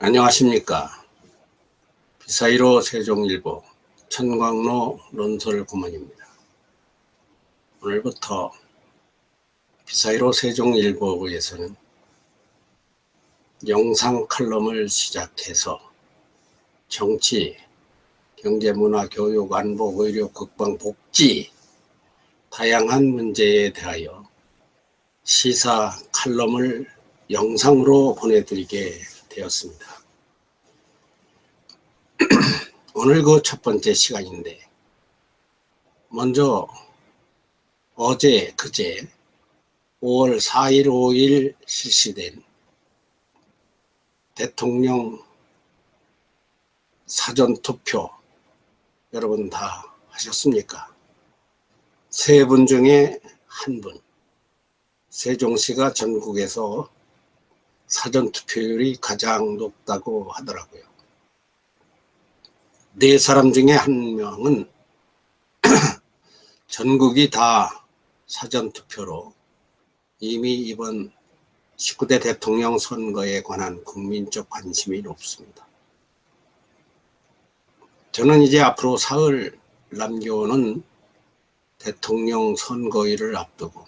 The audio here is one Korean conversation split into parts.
안녕하십니까. 비사이로 세종일보 천광로 논설고문입니다. 오늘부터 비사이로 세종일보에서는 영상 칼럼을 시작해서 정치, 경제, 문화, 교육, 안보, 의료, 국방, 복지 다양한 문제에 대하여 시사 칼럼을 영상으로 보내드리게 되었습니다. 오늘 그 첫 번째 시간인데, 먼저 어제 그제 5월 4일 5일 실시된 대통령 사전투표 여러분 다 하셨습니까? 세 분 중에 한 분, 세종시가 전국에서 사전투표율이 가장 높다고 하더라고요. 네 사람 중에 한 명은 전국이 다 사전투표로 이미 이번 19대 대통령 선거에 관한 국민적 관심이 높습니다. 저는 이제 앞으로 사흘 남겨오는 대통령 선거일을 앞두고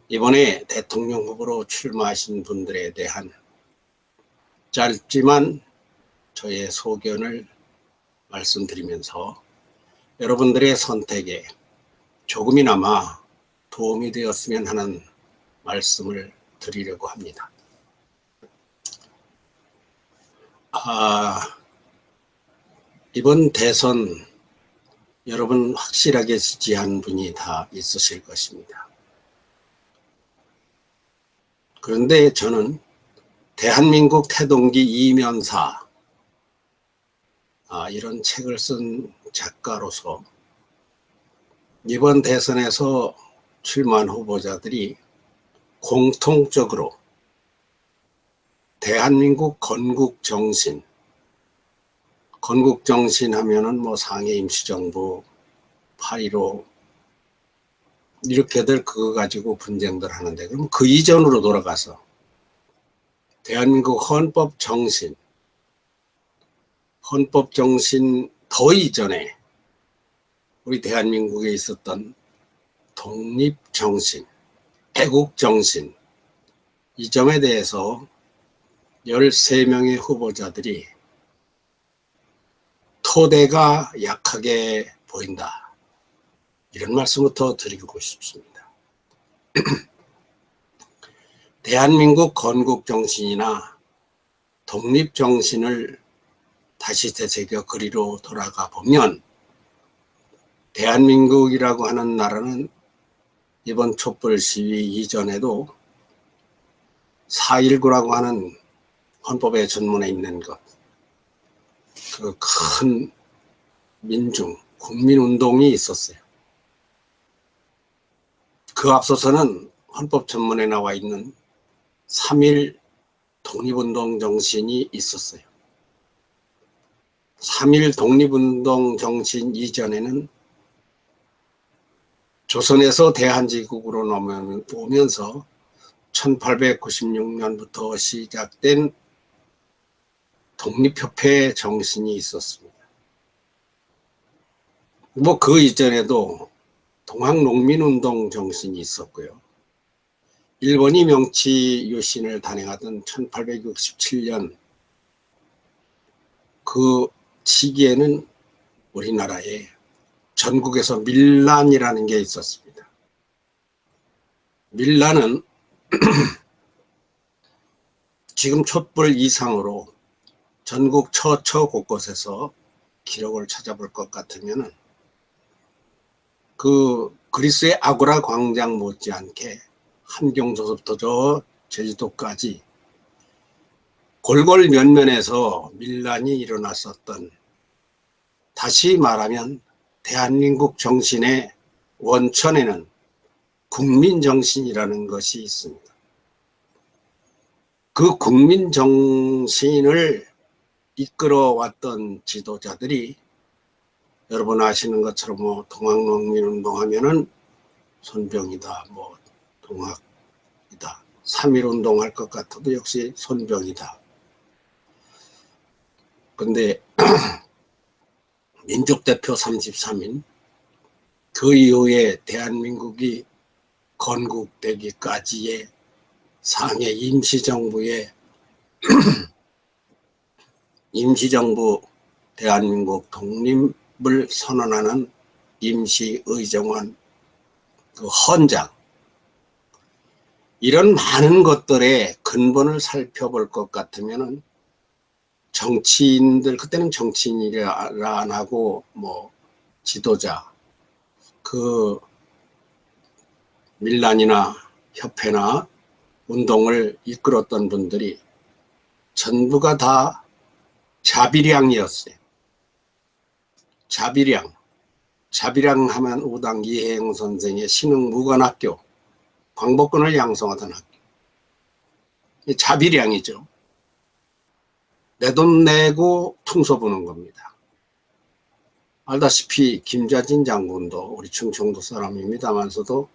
이번에 대통령 후보로 출마하신 분들에 대한 짧지만 저의 소견을 말씀드리면서 여러분들의 선택에 조금이나마 도움이 되었으면 하는 말씀을 드리려고 합니다. 이번 대선 여러분 확실하게 지지한 분이 다 있으실 것입니다. 그런데 저는 대한민국 태동기 이면사 이런 책을 쓴 작가로서 이번 대선에서 출마한 후보자들이 공통적으로 대한민국 건국정신, 건국정신 하면은 뭐 상해 임시정부, 8.15 이렇게들 그거 가지고 분쟁들 하는데, 그럼 그 이전으로 돌아가서 대한민국 헌법정신 더 이전에 우리 대한민국에 있었던 독립정신, 애국정신, 이 점에 대해서 13명의 후보자들이 토대가 약하게 보인다, 이런 말씀부터 드리고 싶습니다. 대한민국 건국정신이나 독립정신을 다시 되새겨 그리로 돌아가 보면 대한민국이라고 하는 나라는 이번 촛불 시위 이전에도 4.19라고 하는 헌법의 전문에 있는 것, 그 큰 민중, 국민운동이 있었어요. 그 앞서서는 헌법 전문에 나와 있는 3.1 독립운동 정신이 있었어요. 3.1 독립운동 정신 이전에는 조선에서 대한제국으로 넘어오면서 1896년부터 시작된 독립협회 정신이 있었습니다. 뭐 그 이전에도 동학농민운동 정신이 있었고요. 일본이 명치 유신을 단행하던 1867년 그 시기에는 우리나라에 전국에서 밀란이라는 게 있었습니다. 밀란은 지금 촛불 이상으로 전국 처처 곳곳에서 기록을 찾아볼 것 같으면 그 그리스의 아고라 광장 못지않게 함경도서부터 저 제주도까지 골골 면면에서 밀란이 일어났었던, 다시 말하면 대한민국 정신의 원천에는 국민정신이라는 것이 있습니다. 그 국민정신을 이끌어왔던 지도자들이 여러분 아시는 것처럼 뭐 동학농민운동 하면은 손병이다, 뭐 동학이다, 3.1운동 할 것 같아도 역시 손병이다. 근데 민족대표 33인 그 이후에 대한민국이 건국되기까지의 상해 임시정부의 임시정부 대한민국 독립을 선언하는 임시의정원 그 헌장, 이런 많은 것들의 근본을 살펴볼 것 같으면은 정치인들, 그때는 정치인이라 안 하고 뭐 지도자, 그 밀란이나 협회나 운동을 이끌었던 분들이 전부가 다 자비량이었어요. 자비량. 자비량 하면 우당 이혜영 선생의 신흥무관학교, 광복군을 양성하던 학교. 자비량이죠. 내 돈 내고 퉁소 부는 겁니다. 알다시피 김자진 장군도 우리 충청도 사람입니다만서도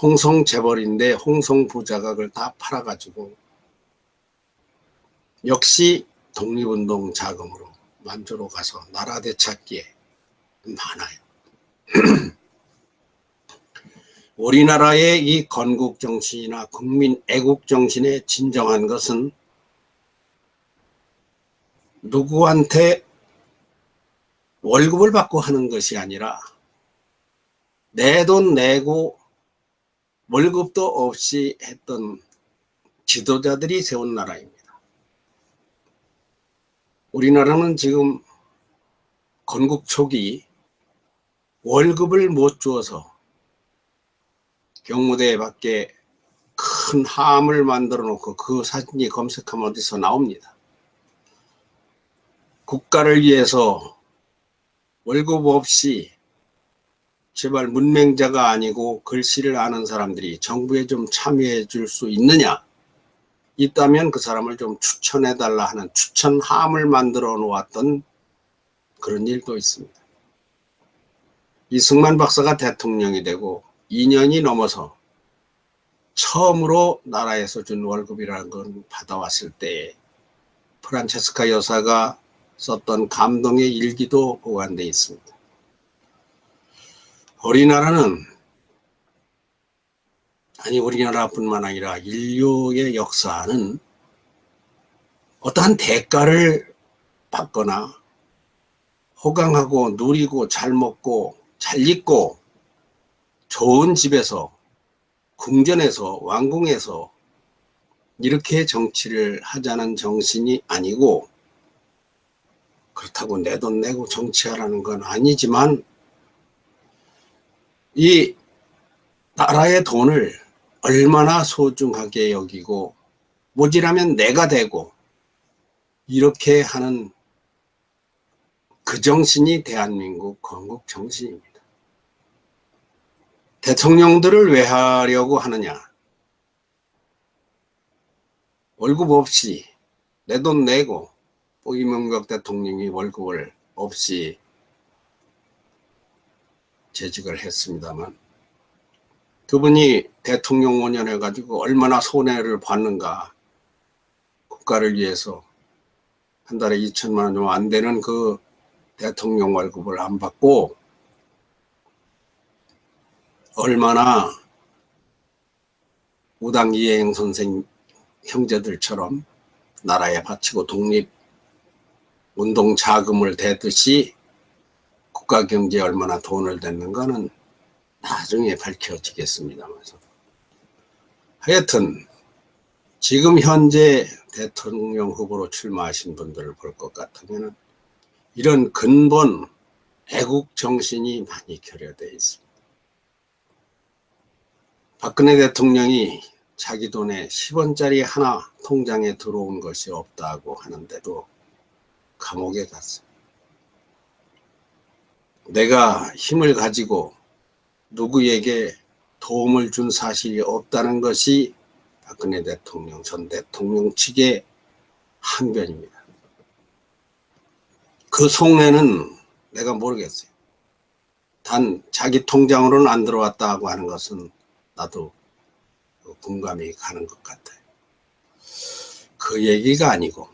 홍성 재벌인데 홍성 부자가 그걸 다 팔아가지고 역시 독립운동 자금으로 만주로 가서 나라 되찾기에 많아요. 우리나라의 이 건국정신이나 국민 애국정신의 진정한 것은 누구한테 월급을 받고 하는 것이 아니라 내 돈 내고 월급도 없이 했던 지도자들이 세운 나라입니다. 우리나라는 지금 건국 초기 월급을 못 주어서 경무대 밖에 큰 함을 만들어 놓고 그 사진이 검색하면 어디서 나옵니다. 국가를 위해서 월급 없이 제발 문맹자가 아니고 글씨를 아는 사람들이 정부에 좀 참여해 줄 수 있느냐? 있다면 그 사람을 좀 추천해 달라 하는 추천함을 만들어 놓았던 그런 일도 있습니다. 이승만 박사가 대통령이 되고 2년이 넘어서 처음으로 나라에서 준 월급이라는 건 받아왔을 때 프란체스카 여사가 썼던 감동의 일기도 보관되어 있습니다. 우리나라는, 아니 우리나라뿐만 아니라 인류의 역사는 어떠한 대가를 받거나 호강하고 누리고 잘 먹고 잘 입고 좋은 집에서 궁전에서 왕궁에서 이렇게 정치를 하자는 정신이 아니고, 그렇다고 내 돈 내고 정치하라는 건 아니지만 이 나라의 돈을 얼마나 소중하게 여기고 모자라면 내가 되고 이렇게 하는 그 정신이 대한민국 건국 정신입니다. 대통령들을 왜 하려고 하느냐? 월급 없이 내 돈 내고, 이명박 대통령이 월급을 없이 재직을 했습니다만 그분이 대통령 5년 해가지고 얼마나 손해를 받는가. 국가를 위해서 한 달에 2천만 원 좀 안 되는 그 대통령 월급을 안 받고 얼마나 우당 이혜영 선생 형제들처럼 나라에 바치고 독립운동 자금을 대듯이 국가 경제에 얼마나 돈을 댔는가는 나중에 밝혀지겠습니다만서. 하여튼 지금 현재 대통령 후보로 출마하신 분들을 볼 것 같으면 이런 근본 애국 정신이 많이 결여되어 있습니다. 박근혜 대통령이 자기 돈에 10원짜리 하나 통장에 들어온 것이 없다고 하는데도 감옥에 갔어요. 내가 힘을 가지고 누구에게 도움을 준 사실이 없다는 것이 박근혜 대통령, 전 대통령 측의 항변입니다. 그 속내는 내가 모르겠어요. 단 자기 통장으로는 안 들어왔다고 하는 것은 나도 공감이 가는 것 같아요. 그 얘기가 아니고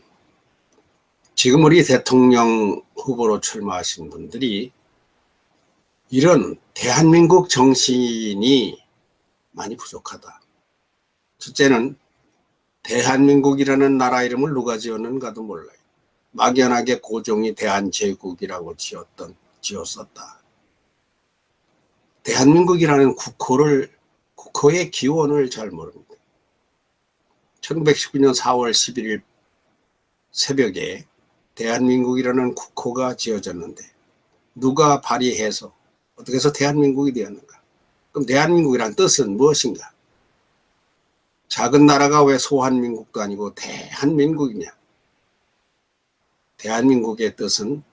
지금 우리 대통령 후보로 출마하신 분들이 이런 대한민국 정신이 많이 부족하다. 첫째는 대한민국이라는 나라 이름을 누가 지었는가도 몰라요. 막연하게 고종이 대한제국이라고 지었었다. 대한민국이라는 국호의 기원을 잘 모릅니다. 1919년 4월 11일 새벽에 대한민국이라는 국호가 지어졌는데 누가 발의해서 어떻게 해서 대한민국이 되었는가? 그럼 대한민국이란 뜻은 무엇인가? 작은 나라가 왜 소한민국도 아니고 대한민국이냐? 대한민국의 뜻은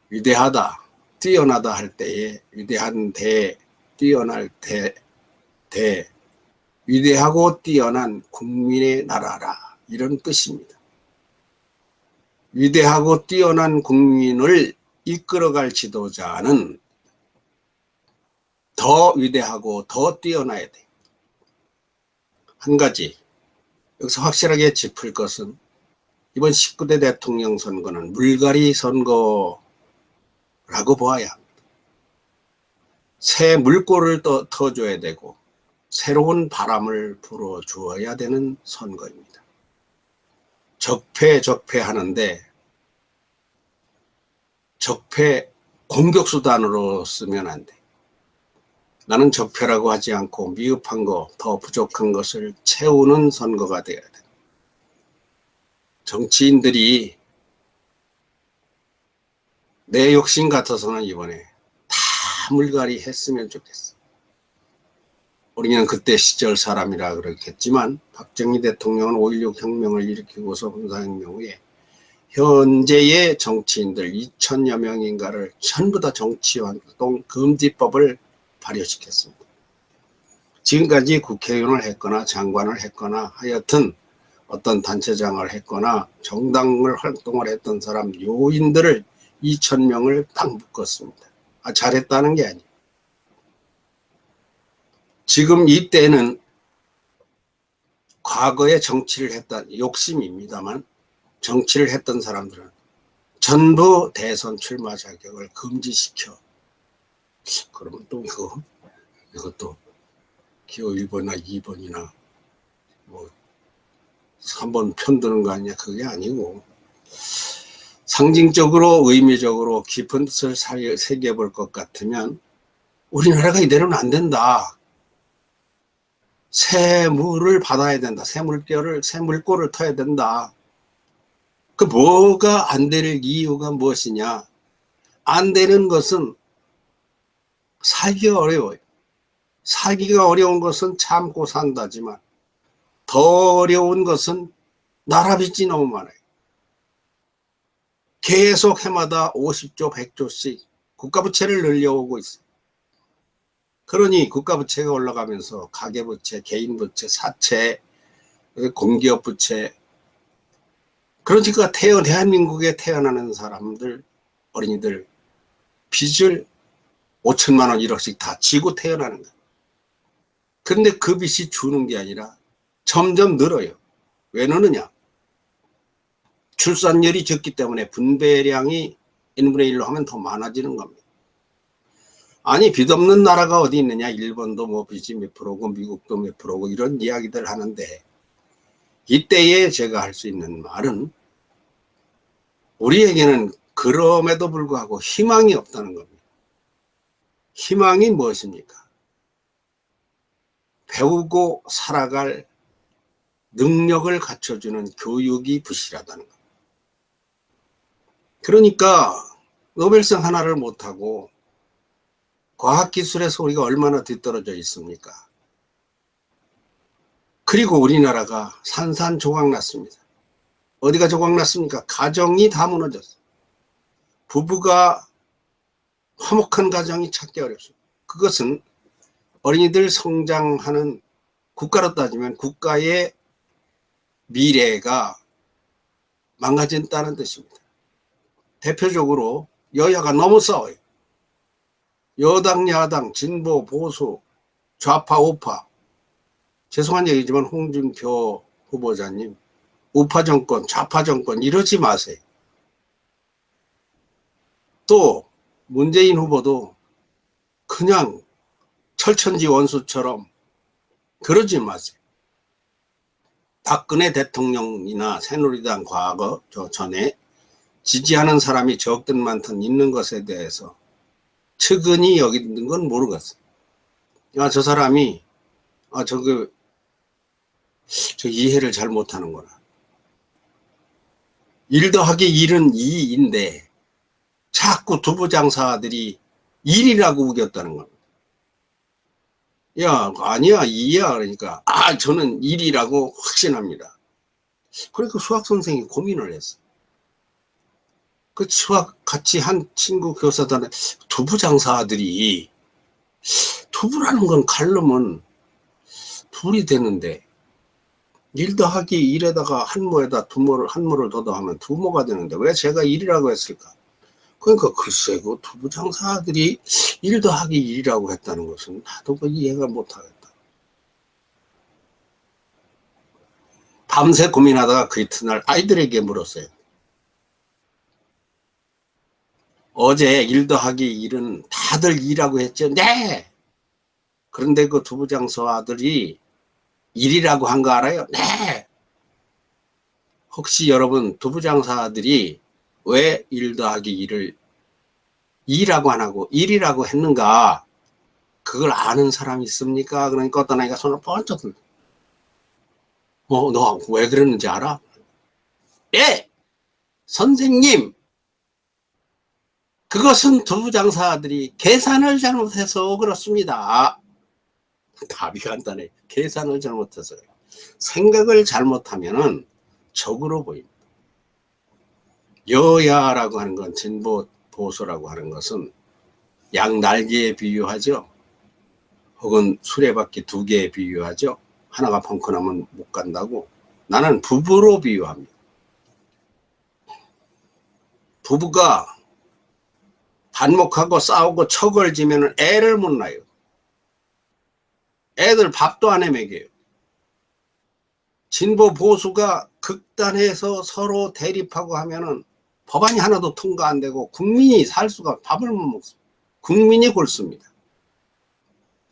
위대하다, 뛰어나다 할 때에 위대한 뛰어날 위대하고 뛰어난 국민의 나라라, 이런 뜻입니다. 위대하고 뛰어난 국민을 이끌어갈 지도자는 더 위대하고 더 뛰어나야 돼. 한 가지 여기서 확실하게 짚을 것은 이번 19대 대통령 선거는 물갈이 선거라고 보아야 합니다. 새 물꼬를 터줘야 되고 새로운 바람을 불어주어야 되는 선거입니다. 적폐하는데 적폐 공격수단으로 쓰면 안 돼. 나는 적폐라고 하지 않고 미흡한 거, 더 부족한 것을 채우는 선거가 되어야 돼. 정치인들이 내 욕심 같아서는 이번에 다 물갈이 했으면 좋겠어. 우리는 그때 시절 사람이라 그렇겠지만 박정희 대통령은 5.16 혁명을 일으키고서 군사혁명 후에 현재의 정치인들 2천여 명인가를 전부 다 정치활동 금지법을 발효시켰습니다. 지금까지 국회의원을 했거나 장관을 했거나 하여튼 어떤 단체장을 했거나 정당을 활동을 했던 사람 요인들을 2,000명을 딱 묶었습니다. 잘했다는 게 아니에요. 지금 이때는 과거에 정치를 했던 욕심입니다만 정치를 했던 사람들은 전부 대선 출마 자격을 금지시켜. 그러면 또 이것도 기호 1번이나 2번이나 뭐 3번 편드는 거 아니냐, 그게 아니고 상징적으로 의미적으로 깊은 뜻을 새겨볼 것 같으면 우리나라가 이대로는 안 된다. 새 물을 받아야 된다. 새 물꼬를 터야 된다. 그 뭐가 안 될 이유가 무엇이냐? 안 되는 것은 살기가 어려워요. 살기가 어려운 것은 참고 산다지만 더 어려운 것은 나라 빚이 너무 많아요. 계속 해마다 50조, 100조씩 국가부채를 늘려오고 있어요. 그러니 국가부채가 올라가면서 가계부채, 개인부채, 사채, 공기업부채, 그러니까 대한민국에 태어나는 사람들, 어린이들 빚을 5천만 원, 1억씩 다 지고 태어나는 거예요. 그런데 그 빚이 주는 게 아니라 점점 늘어요. 왜 느느냐? 출산율이 적기 때문에 분배량이 n분의 1로 하면 더 많아지는 겁니다. 아니, 빚 없는 나라가 어디 있느냐? 일본도 뭐 빚이 몇 프로고 미국도 몇 프로고 이런 이야기들 하는데 이때에 제가 할 수 있는 말은 우리에게는 그럼에도 불구하고 희망이 없다는 겁니다. 희망이 무엇입니까? 배우고 살아갈 능력을 갖춰주는 교육이 부실하다는 겁니다. 그러니까 노벨상 하나를 못하고 과학기술에서 우리가 얼마나 뒤떨어져 있습니까? 그리고 우리나라가 산산조각났습니다. 어디가 조각났습니까? 가정이 다 무너졌어요. 부부가 화목한 가정이 찾기 어렵습니다. 그것은 어린이들 성장하는 국가로 따지면 국가의 미래가 망가진다는 뜻입니다. 대표적으로 여야가 너무 싸워요. 여당, 야당, 진보, 보수, 좌파, 우파. 죄송한 얘기지만 홍준표 후보자님, 우파 정권, 좌파 정권 이러지 마세요. 또 문재인 후보도 그냥 철천지 원수처럼 그러지 마세요. 박근혜 대통령이나 새누리당 과거 전에 지지하는 사람이 적든 많든 있는 것에 대해서 측은히 여기는 건 모르겠어요. 아, 저 사람이 저 이해를 잘 못하는구나. 1 더하기 1은 2인데 자꾸 두부장사들이 1이라고 우겼다는 겁니다. 야, 아니야, 2야. 그러니까 저는 1이라고 확신합니다. 그러니까 수학 선생이 고민을 했어. 그 수학 같이 한 친구 교사단에 두부장사들이 두부라는 건 갈르면 둘이 되는데 1 더하기 1에다가 한모에다 한모를 더하면 두모가 되는데 왜 제가 1이라고 했을까? 그러니까 글쎄 그 두부장사들이 1 더하기 1이라고 했다는 것은 나도 이해가 못하겠다. 밤새 고민하다가 그 이튿날 아이들에게 물었어요. 어제 1 더하기 1은 다들 2라고 했죠? 네! 그런데 그 두부장사들이 1이라고 한 거 알아요? 네! 혹시 여러분 두부장사들이 왜 1 더하기 1을 2라고 안 하고 1이라고 했는가? 그걸 아는 사람이 있습니까? 그러니까 어떤 아이가 손을 번쩍 들고 너 왜 그랬는지 알아? 예! 선생님! 그것은 두부장사들이 계산을 잘못해서 그렇습니다. 답이 간단해. 계산을 잘못해서요. 생각을 잘못하면은 적으로 보입니다. 여야라고 하는 건 진보 보수라고 하는 것은 양 날개에 비유하죠. 혹은 수레바퀴 2개에 비유하죠. 하나가 펑크나면 못 간다고. 나는 부부로 비유합니다. 부부가 반목하고 싸우고 척을지면 애를 못 낳아요. 애들 밥도 안 해 먹여요. 진보 보수가 극단해서 서로 대립하고 하면은 법안이 하나도 통과 안 되고 국민이 살 수가 밥을 못 먹습니다. 국민이 곪습니다.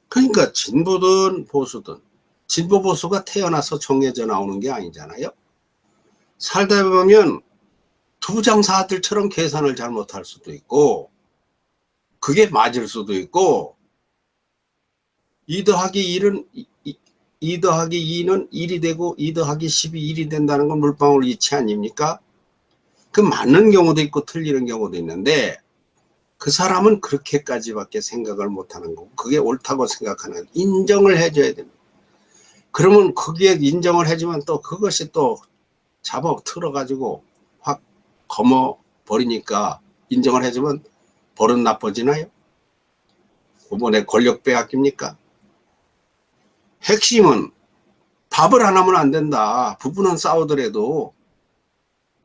그러니까 진보든 보수든 진보 보수가 태어나서 정해져 나오는 게 아니잖아요. 살다 보면 두부장사들처럼 계산을 잘못할 수도 있고 그게 맞을 수도 있고 2 더하기 1은 2 더하기 2는 1이 되고 2 더하기 10이 1이 된다는 건 물방울 이치 아닙니까? 그 맞는 경우도 있고 틀리는 경우도 있는데 그 사람은 그렇게까지밖에 생각을 못하는 거고 그게 옳다고 생각하는 인정을 해줘야 됩니다. 그러면 그게 인정을 해주면 또 그것이 또 잡아 틀어가지고 확 거머 버리니까 인정을 해주면 버릇 나빠지나요? 이번에 권력 빼앗깁니까? 핵심은 밥을 안 하면 안 된다. 부부는 싸우더라도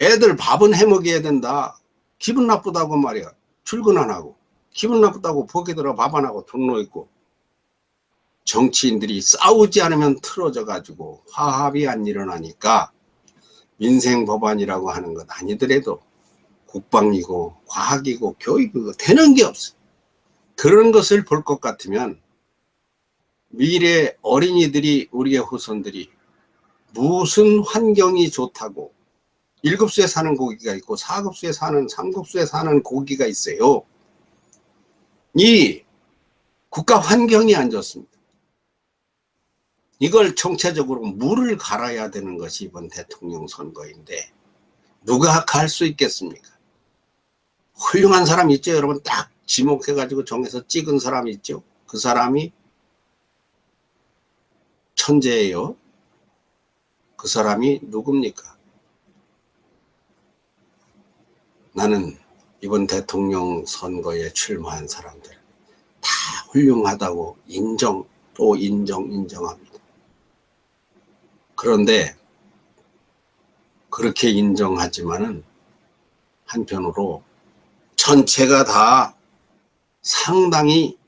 애들 밥은 해 먹여야 된다. 기분 나쁘다고 말이야. 출근 안 하고. 기분 나쁘다고 보게 들어 밥 안 하고 돈 놓고. 정치인들이 싸우지 않으면 틀어져 가지고 화합이 안 일어나니까 민생 법안이라고 하는 것 아니더라도 국방이고 과학이고 교육이고 되는 게 없어. 그런 것을 볼 것 같으면 미래 어린이들이 우리의 후손들이 무슨 환경이 좋다고 1급수에 사는 고기가 있고 4급수에 사는 3급수에 사는 고기가 있어요. 이 국가 환경이 안 좋습니다. 이걸 총체적으로 물을 갈아야 되는 것이 이번 대통령 선거인데 누가 갈 수 있겠습니까? 훌륭한 사람 있죠. 여러분 딱 지목해가지고 정해서 찍은 사람 있죠. 그 사람이 천재예요. 그 사람이 누굽니까? 나는 이번 대통령 선거에 출마한 사람들 다 훌륭하다고 인정합니다. 그런데 그렇게 인정하지만은 한편으로 전체가 다 상당히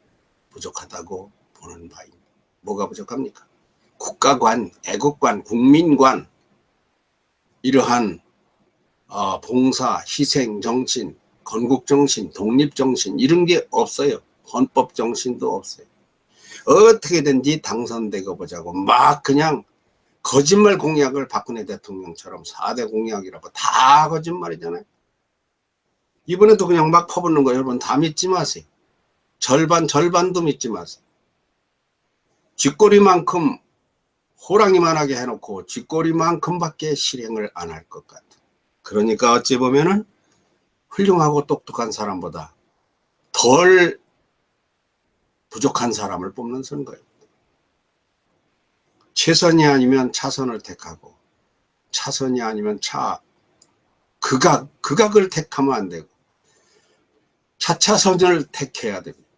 부족하다고 보는 바입니다. 뭐가 부족합니까? 국가관, 애국관, 국민관 이러한 봉사, 희생 정신, 건국 정신, 독립 정신 이런 게 없어요. 헌법 정신도 없어요. 어떻게든지 당선되고 보자고 막 그냥 거짓말 공약을 박근혜 대통령처럼 4대 공약이라고 다 거짓말이잖아요. 이번에도 그냥 막 퍼붓는 거 여러분 다 믿지 마세요. 절반도 믿지 마세요. 쥐꼬리만큼 호랑이만하게 해놓고 쥐꼬리만큼밖에 실행을 안 할 것 같아. 그러니까 어찌 보면은 훌륭하고 똑똑한 사람보다 덜 부족한 사람을 뽑는 선거예요. 최선이 아니면 차선을 택하고 차선이 아니면 극악을 택하면 안 되고 차차선을 택해야 됩니다.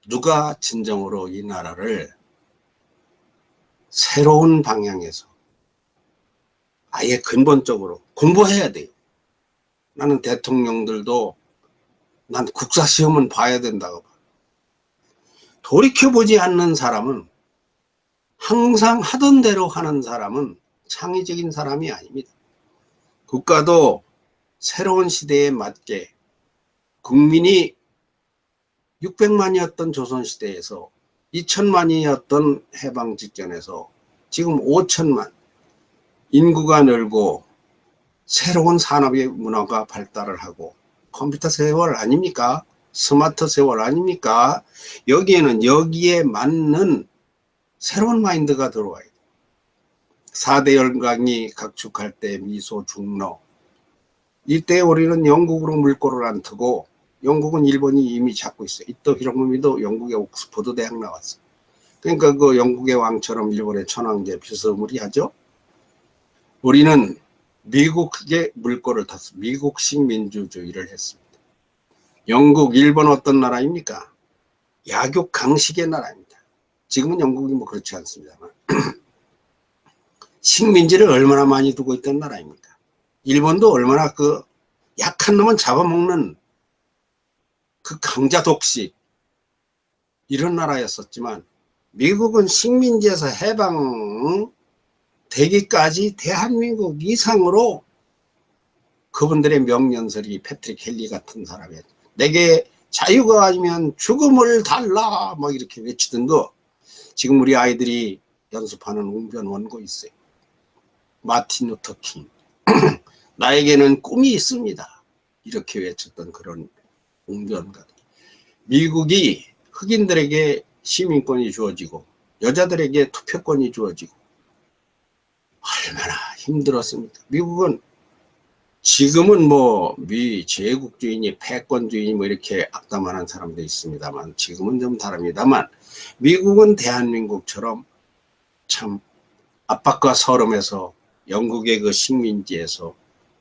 누가 진정으로 이 나라를 새로운 방향에서 아예 근본적으로 공부해야 돼요. 나는 대통령들도 난 국사시험은 봐야 된다고 봐. 돌이켜보지 않는 사람은 항상 하던 대로 하는 사람은 창의적인 사람이 아닙니다. 국가도 새로운 시대에 맞게 국민이 600만이었던 조선시대에서 2000만이었던 해방 직전에서 지금 5천만 인구가 늘고 새로운 산업의 문화가 발달을 하고 컴퓨터 세월 아닙니까? 스마트 세월 아닙니까? 여기에는 여기에 맞는 새로운 마인드가 들어와야 돼. 4대 열강이 각축할 때 미소 중러 이때 우리는 영국으로 물꼬를 안 트고 영국은 일본이 이미 잡고 있어요. 이토 히로부미도 영국의 옥스퍼드 대학 나왔어요. 그러니까 그 영국의 왕처럼 일본의 천황제 비스무리하죠. 우리는 미국의 물꼬를 탔어. 미국식 민주주의를 했습니다. 영국, 일본 어떤 나라입니까? 약육 강식의 나라입니다. 지금은 영국이 뭐 그렇지 않습니다만 식민지를 얼마나 많이 두고 있던 나라입니까? 일본도 얼마나 그 약한 놈은 잡아먹는 그 강자 독식 이런 나라였었지만 미국은 식민지에서 해방 되기까지 대한민국 이상으로 그분들의 명연설이 패트릭 헨리 같은 사람이 내게 자유가 아니면 죽음을 달라 뭐 이렇게 외치던 거 지금 우리 아이들이 연습하는 웅변 원고 있어요. 마틴 루터 킹 나에게는 꿈이 있습니다. 이렇게 외쳤던 그런 웅변가. 미국이 흑인들에게 시민권이 주어지고 여자들에게 투표권이 주어지고 얼마나 힘들었습니까? 미국은 지금은 뭐 제국주의니 패권주의니 뭐 이렇게 악담하는 사람도 있습니다만 지금은 좀 다릅니다만 미국은 대한민국처럼 참 압박과 서름에서 영국의 그 식민지에서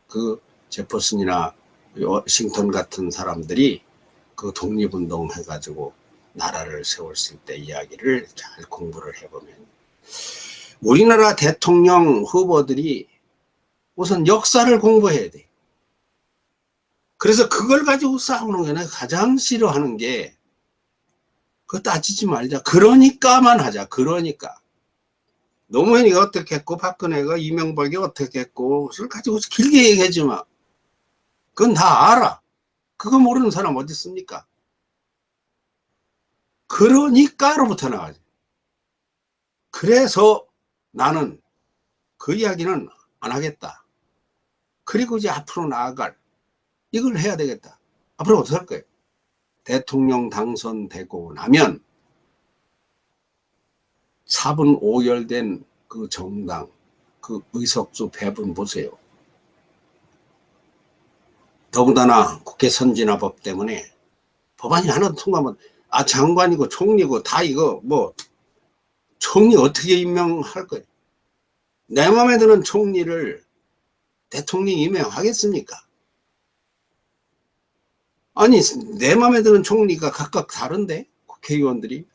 그 제퍼슨이나 워싱턴 같은 사람들이 그 독립운동 해가지고 나라를 세웠을 때 이야기를 잘 공부를 해보면 우리나라 대통령 후보들이 우선 역사를 공부해야 돼. 그래서 그걸 가지고 싸우는 게 내가 가장 싫어하는 게 그거 따지지 말자. 그러니까만 하자. 그러니까. 노무현이가 어떻게 했고 박근혜가 이명박이 어떻게 했고 그걸 가지고 길게 얘기하지 마. 그건 다 알아. 그거 모르는 사람 어디 있습니까? 그러니까로부터 나가지. 그래서 나는 그 이야기는 안 하겠다. 그리고 이제 앞으로 나아갈 이걸 해야 되겠다. 앞으로 어떻게 할 거예요? 대통령 당선되고 나면 4분 5열된 그 정당 그 의석수 배분 보세요. 더군다나 국회 선진화법 때문에 법안이 하나 통과하면 장관이고 총리고 다 이거 뭐 총리 어떻게 임명할 거예요? 내 마음에 드는 총리를 대통령이 임명하겠습니까? 아니 내 마음에 드는 총리가 각각 다른데 국회의원들이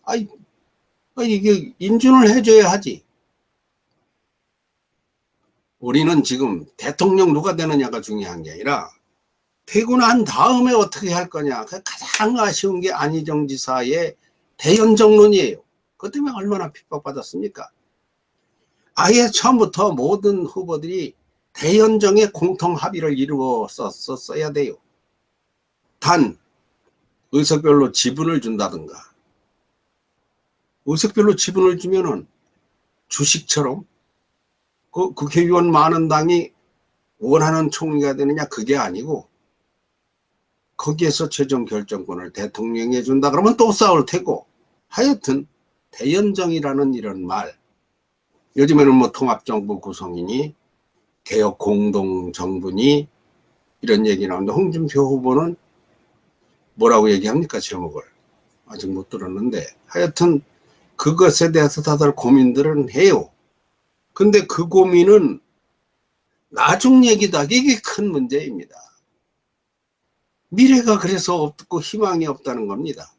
이게 인준을 해줘야 하지. 우리는 지금 대통령 누가 되느냐가 중요한 게 아니라 되고 난 다음에 어떻게 할 거냐. 가장 아쉬운 게 안희정 지사의 대연정론이에요. 그것 때문에 얼마나 핍박받았습니까? 아예 처음부터 모든 후보들이 대연정의 공통 합의를 이루었어야 돼요. 단 의석별로 지분을 준다든가, 의석별로 지분을 주면은 주식처럼 그 국회의원 많은 당이 원하는 총리가 되느냐, 그게 아니고 거기에서 최종 결정권을 대통령에 준다 그러면 또 싸울 테고, 하여튼 대연정이라는 이런 말, 요즘에는 뭐 통합정부 구성이니 개혁 공동정부니 이런 얘기 나오는데, 홍준표 후보는 뭐라고 얘기합니까? 제목을 아직 못 들었는데, 하여튼 그것에 대해서 다들 고민들은 해요. 근데 그 고민은 나중 얘기다. 이게 큰 문제입니다. 미래가 그래서 없고 희망이 없다는 겁니다.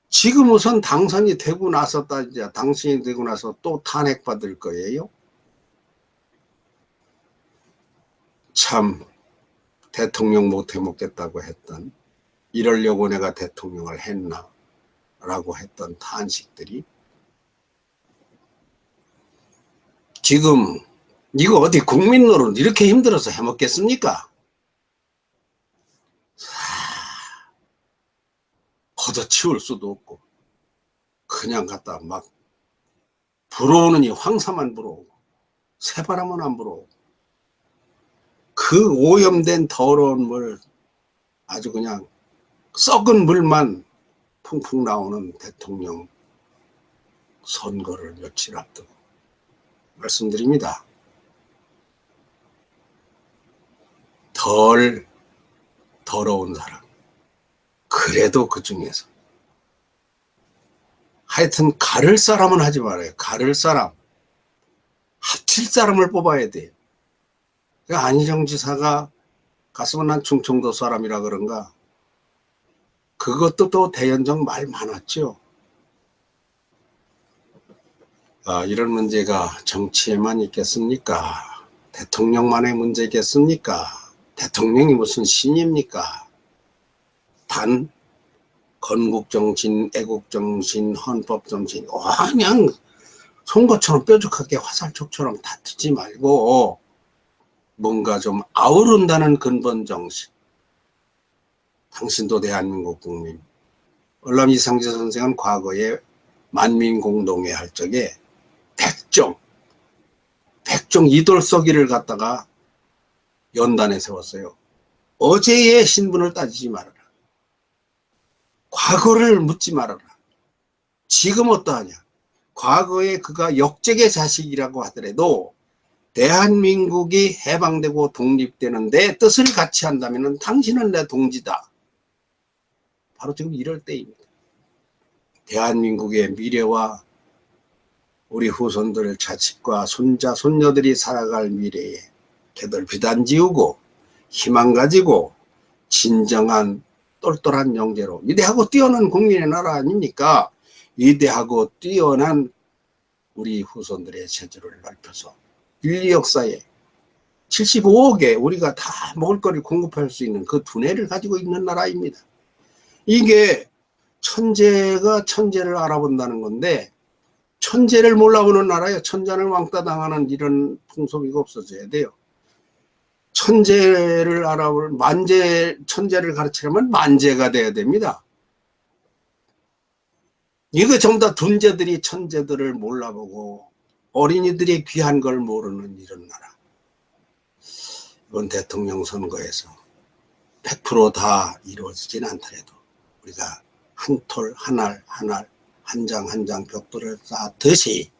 지금 우선 당선이 되고 나서 따지자. 당선이 되고 나서 또 탄핵받을 거예요. 참 대통령 못 해먹겠다고 했던, 이러려고 내가 대통령을 했나 라고 했던 탄식들이 지금 이거 어디 국민 노릇 이렇게 힘들어서 해먹겠습니까? 걷어치울 수도 없고 그냥 갖다 막 불어오느니 황사만 불어오고 새바람은 안 불어오고, 그 오염된 더러운 물, 아주 그냥 썩은 물만 풍풍 나오는 대통령 선거를 며칠 앞두고 말씀드립니다. 덜 더러운 사람, 그래도 그 중에서 하여튼 가를 사람은 하지 말아요. 가를 사람, 합칠 사람을 뽑아야 돼요. 안희정 지사가 가슴은 난 충청도 사람이라 그런가, 그것도 또 대연정 말 많았죠. 이런 문제가 정치에만 있겠습니까? 대통령만의 문제겠습니까? 대통령이 무슨 신입니까? 단 건국정신, 애국정신, 헌법정신 그냥 송곳처럼 뾰족하게 화살촉처럼 다투지 말고 뭔가 좀 아우른다는 근본 정신. 당신도 대한민국 국민. 월남 이상재 선생은 과거에 만민공동회 할 적에 백종 이돌서기를 갖다가 연단에 세웠어요. 어제의 신분을 따지지 말아라. 과거를 묻지 말아라. 지금 어떠하냐. 과거에 그가 역적의 자식이라고 하더라도 대한민국이 해방되고 독립되는 데 뜻을 같이 한다면 당신은 내 동지다. 바로 지금 이럴 때입니다. 대한민국의 미래와 우리 후손들 자식과 손자 손녀들이 살아갈 미래에 개덜비단 지우고 희망 가지고 진정한 똘똘한 영재로 위대하고 뛰어난 국민의 나라 아닙니까? 위대하고 뛰어난 우리 후손들의 재주를 넓혀서 인류 역사에 75억에 우리가 다 먹을거리 공급할 수 있는 그 두뇌를 가지고 있는 나라입니다. 이게 천재가 천재를 알아본다는 건데, 천재를 몰라보는 나라에 천자를 왕따 당하는 이런 풍속이 없어져야 돼요. 천재를 알아볼 천재를 가르치려면 만재가 돼야 됩니다. 이거 전부 다 둔재들이 천재들을 몰라보고 어린이들이 귀한 걸 모르는 이런 나라. 이번 대통령 선거에서 100% 다 이루어지진 않더라도 우리가 한 톨, 한 알, 한 장, 한 장 벽돌을 쌓듯이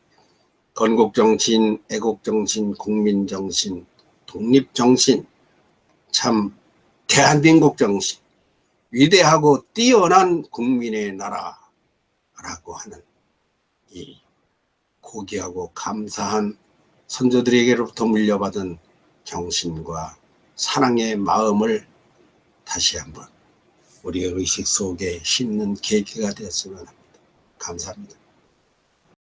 건국정신, 애국정신, 국민정신, 독립정신, 참 대한민국 정신, 위대하고 뛰어난 국민의 나라라고 하는 이 고귀하고 감사한 선조들에게로부터 물려받은 정신과 사랑의 마음을 다시 한번 우리의 의식 속에 심는 계기가 되었으면 합니다. 감사합니다.